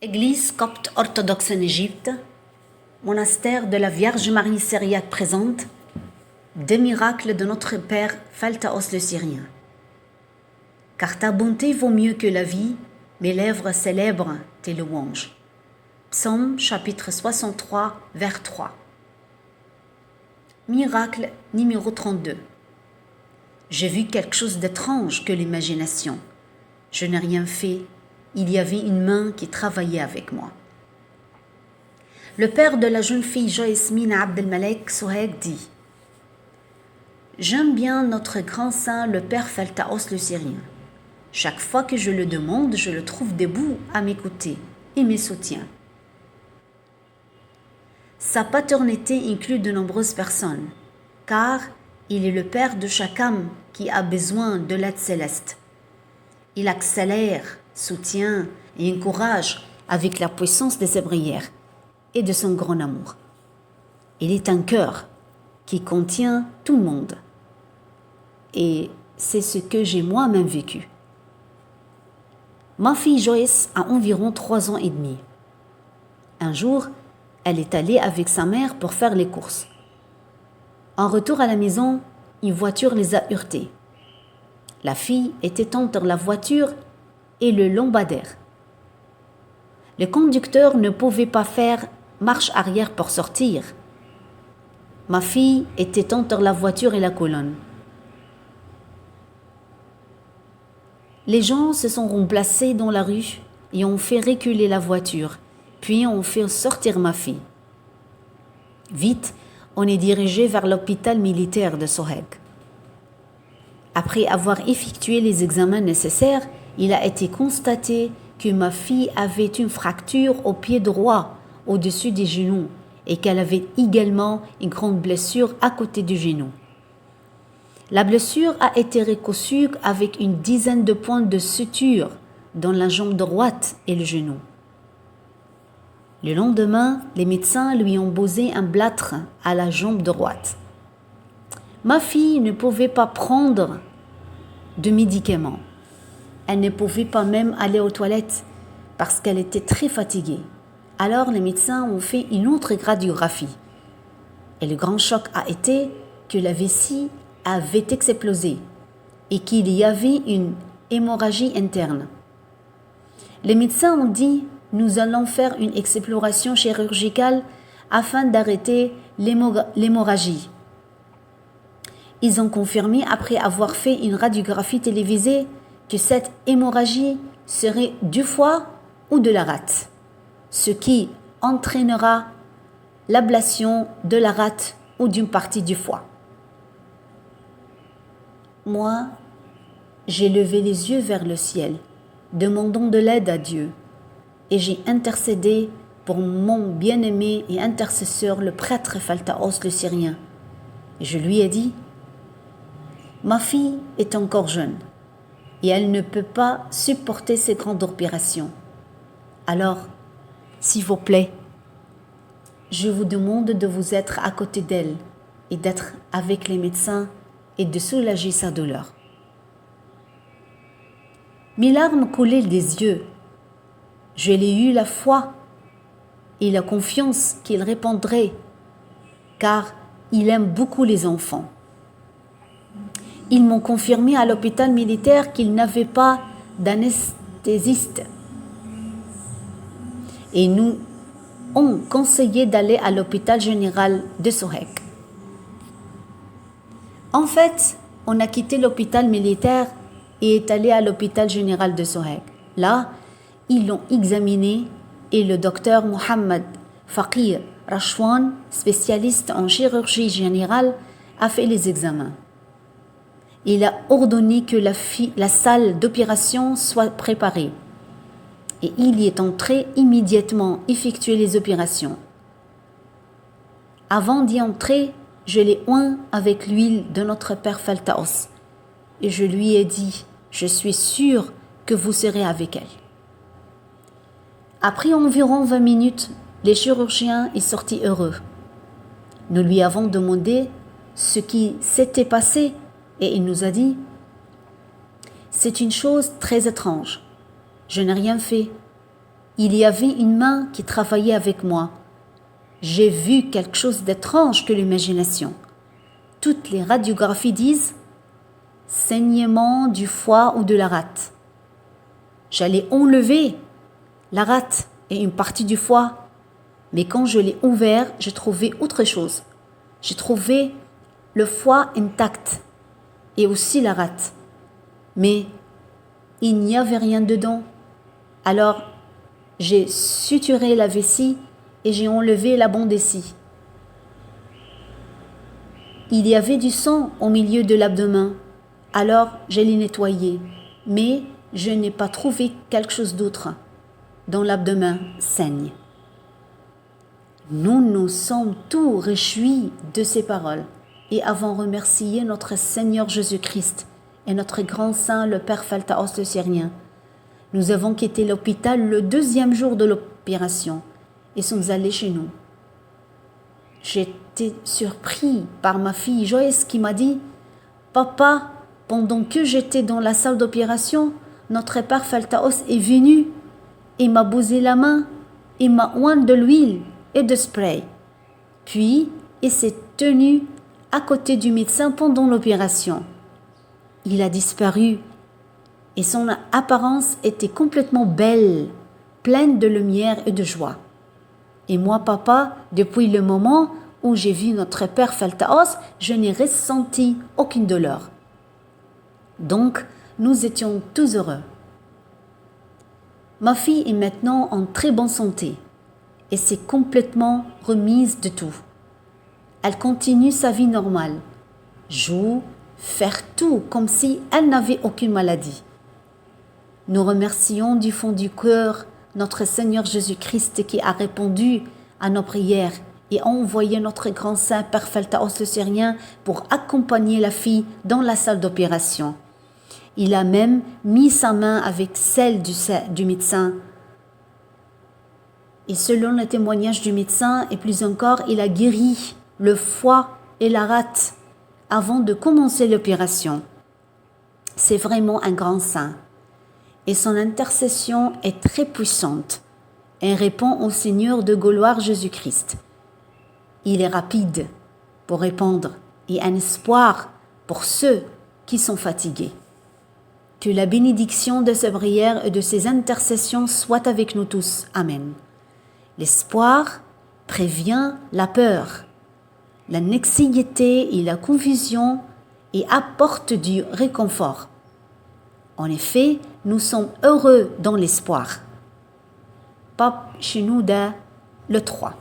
Église copte orthodoxe en Égypte, monastère de la Vierge Marie syriaque présente, deux miracles de notre Père Phaltaos le Syrien. Car ta bonté vaut mieux que la vie, mes lèvres célèbrent tes louanges. Psaume chapitre 63, vers 3. Miracle numéro 32. J'ai vu quelque chose d'étrange que l'imagination. Je n'ai rien fait. Il y avait une main qui travaillait avec moi. Le père de la jeune fille Joyasmine Abdelmalek Souheg dit: j'aime bien notre grand saint, le père Phaltaos le Syrien. Chaque fois que je le demande, je le trouve debout à m'écouter et me soutient. Sa paternité inclut de nombreuses personnes, car il est le père de chaque âme qui a besoin de l'aide céleste. Il accélère, soutient et encourage avec la puissance de ses prières et de son grand amour. Il est un cœur qui contient tout le monde. Et c'est ce que j'ai moi-même vécu. Ma fille Joyce a environ 3 ans et demi. Un jour, elle est allée avec sa mère pour faire les courses. En retour à la maison, une voiture les a heurtés. La fille était entre la voiture et le lampadaire. Le conducteur ne pouvait pas faire marche arrière pour sortir. Ma fille était entre la voiture et la colonne. Les gens se sont remplacés dans la rue et ont fait reculer la voiture, puis ont fait sortir ma fille. Vite, on est dirigé vers l'hôpital militaire de Souheg. Après avoir effectué les examens nécessaires, il a été constaté que ma fille avait une fracture au pied droit, au-dessus des genoux, et qu'elle avait également une grande blessure à côté du genou. La blessure a été recousue avec une dizaine de points de suture dans la jambe droite et le genou. Le lendemain, les médecins lui ont posé un plâtre à la jambe droite. Ma fille ne pouvait pas prendre de médicaments. Elle ne pouvait pas même aller aux toilettes parce qu'elle était très fatiguée. Alors les médecins ont fait une autre radiographie. Et le grand choc a été que la vessie avait explosé et qu'il y avait une hémorragie interne. Les médecins ont dit: nous allons faire une exploration chirurgicale afin d'arrêter l'hémorragie. Ils ont confirmé, après avoir fait une radiographie télévisée, que cette hémorragie serait du foie ou de la rate, ce qui entraînera l'ablation de la rate ou d'une partie du foie. Moi, j'ai levé les yeux vers le ciel, demandant de l'aide à Dieu, et j'ai intercédé pour mon bien-aimé et intercesseur, le prêtre Phaltaos le Syrien. Et je lui ai dit: ma fille est encore jeune et elle ne peut pas supporter ces grandes opérations. Alors, s'il vous plaît, je vous demande de vous être à côté d'elle et d'être avec les médecins et de soulager sa douleur. Mes larmes coulaient des yeux. Je l'ai eu la foi et la confiance qu'il répondrait, car il aime beaucoup les enfants. Ils m'ont confirmé à l'hôpital militaire qu'ils n'avaient pas d'anesthésiste et nous ont conseillé d'aller à l'hôpital général de Souheg. En fait, on a quitté l'hôpital militaire et est allé à l'hôpital général de Souheg. Là, ils l'ont examiné et le docteur Mohamed Fakir Rachwan, spécialiste en chirurgie générale, a fait les examens. Il a ordonné que la salle d'opération soit préparée et il y est entré immédiatement effectuer les opérations. Avant d'y entrer, je l'ai oint avec l'huile de notre Père Phaltaos et je lui ai dit: je suis sûr que vous serez avec elle. Après environ 20 minutes, le chirurgien est sorti heureux. Nous lui avons demandé ce qui s'était passé et il nous a dit: c'est une chose très étrange. Je n'ai rien fait. il y avait une main qui travaillait avec moi. J'ai vu quelque chose d'étrange que l'imagination. Toutes les radiographies disent saignement du foie ou de la rate. J'allais enlever la rate et une partie du foie, mais quand je l'ai ouvert, j'ai trouvé autre chose. J'ai trouvé le foie intact et aussi la rate, mais il n'y avait rien dedans. Alors, j'ai suturé la vessie et j'ai enlevé la bande ici. Il y avait du sang au milieu de l'abdomen, alors je l'ai nettoyé, mais je n'ai pas trouvé quelque chose d'autre. Dans l'abdomen saigne. Nous nous sommes tous réjouis de ces paroles et avons remercié notre Seigneur Jésus-Christ et notre grand saint, le Père Phaltaos le Syrien. Nous avons quitté l'hôpital le 2e jour de l'opération et sommes allés chez nous. J'étais surpris par ma fille Joyce qui m'a dit « Papa, pendant que j'étais dans la salle d'opération, notre Père Phaltaos est venu et m'a bousé la main et m'a oint de l'huile et de spray. Puis, il s'est tenu à côté du médecin pendant l'opération. Il a disparu et son apparence était complètement belle, pleine de lumière et de joie. Et moi, papa, depuis le moment où j'ai vu notre Père Phaltaos, je n'ai ressenti aucune douleur. Donc, nous étions tous heureux. Ma fille est maintenant en très bonne santé et s'est complètement remise de tout. Elle continue sa vie normale, joue, faire tout comme si elle n'avait aucune maladie. Nous remercions du fond du cœur notre Seigneur Jésus-Christ qui a répondu à nos prières et a envoyé notre grand saint Père Phaltaos le Syrien pour accompagner la fille dans la salle d'opération. Il a même mis sa main avec celle du médecin. Et selon le témoignage du médecin, et plus encore, il a guéri le foie et la rate avant de commencer l'opération. C'est vraiment un grand saint. Et son intercession est très puissante. Elle répond au Seigneur de gloire Jésus-Christ. Il est rapide pour répondre et un espoir pour ceux qui sont fatigués. Que la bénédiction de ces prières et de ces intercessions soit avec nous tous. Amen. L'espoir prévient la peur, l'anxiété et la confusion et apporte du réconfort. En effet, nous sommes heureux dans l'espoir. Pape Shenouda, le 3.